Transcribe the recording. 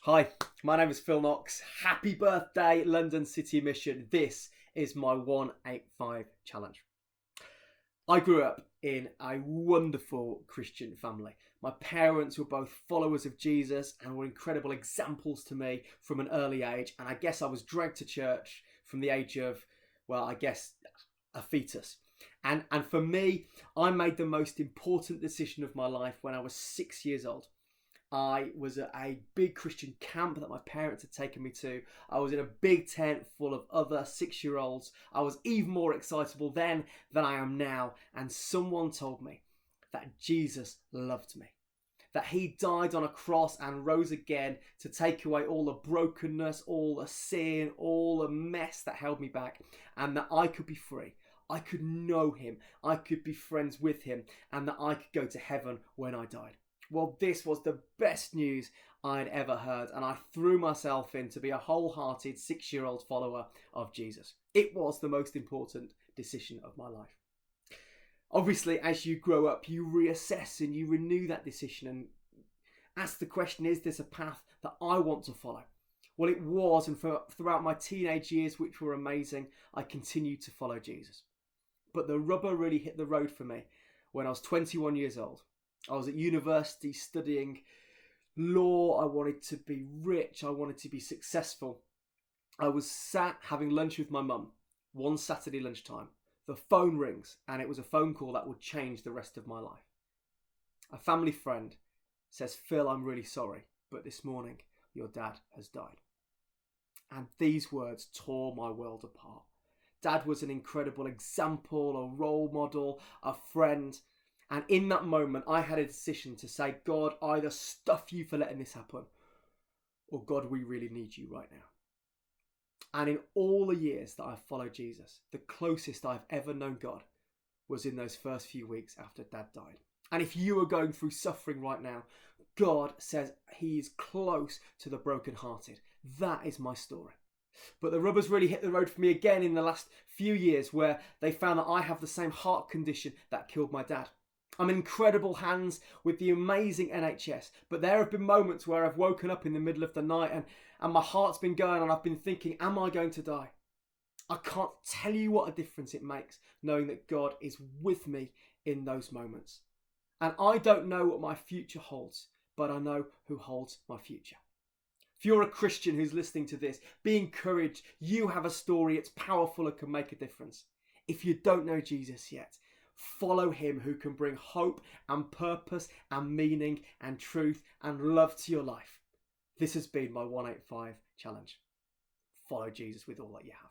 Hi, my name is Phil Knox. Happy birthday, London City Mission. This is my 185 challenge. I grew up in a wonderful Christian family. My parents were both followers of Jesus and were incredible examples to me from an early age. And I guess I was dragged to church from the age of, a fetus. And for me, I made the most important decision of my life when I was 6 years old. I was at a big Christian camp that my parents had taken me to. I was in a big tent full of other 6-year-olds. I was even more excitable then than I am now. And someone told me that Jesus loved me, that he died on a cross and rose again to take away all the brokenness, all the sin, all the mess that held me back, and that I could be free. I could know him. I could be friends with him, and that I could go to heaven when I died. Well, this was the best news I'd ever heard, and I threw myself in to be a wholehearted 6-year-old follower of Jesus. It was the most important decision of my life. Obviously, as you grow up, you reassess and you renew that decision and ask the question, is this a path that I want to follow? Well, it was, and throughout my teenage years, which were amazing, I continued to follow Jesus. But the rubber really hit the road for me when I was 21 years old. I was at university studying law. I wanted to be rich. I wanted to be successful. I was sat having lunch with my mum one Saturday lunchtime. The phone rings, and it was a phone call that would change the rest of my life. A family friend says, "Phil, I'm really sorry, but this morning your dad has died." And these words tore my world apart. Dad was an incredible example, a role model, a friend. And in that moment, I had a decision to say, God, either stuff you for letting this happen, or God, we really need you right now. And in all the years that I've followed Jesus, the closest I've ever known God was in those first few weeks after Dad died. And if you are going through suffering right now, God says he is close to the brokenhearted. That is my story. But the rubbers really hit the road for me again in the last few years, where they found that I have the same heart condition that killed my dad. I'm in incredible hands with the amazing NHS, but there have been moments where I've woken up in the middle of the night and my heart's been going and I've been thinking, am I going to die? I can't tell you what a difference it makes knowing that God is with me in those moments. And I don't know what my future holds, but I know who holds my future. If you're a Christian who's listening to this, be encouraged. You have a story, it's powerful and can make a difference. If you don't know Jesus yet, follow him who can bring hope and purpose and meaning and truth and love to your life. This has been my 185 challenge. Follow Jesus with all that you have.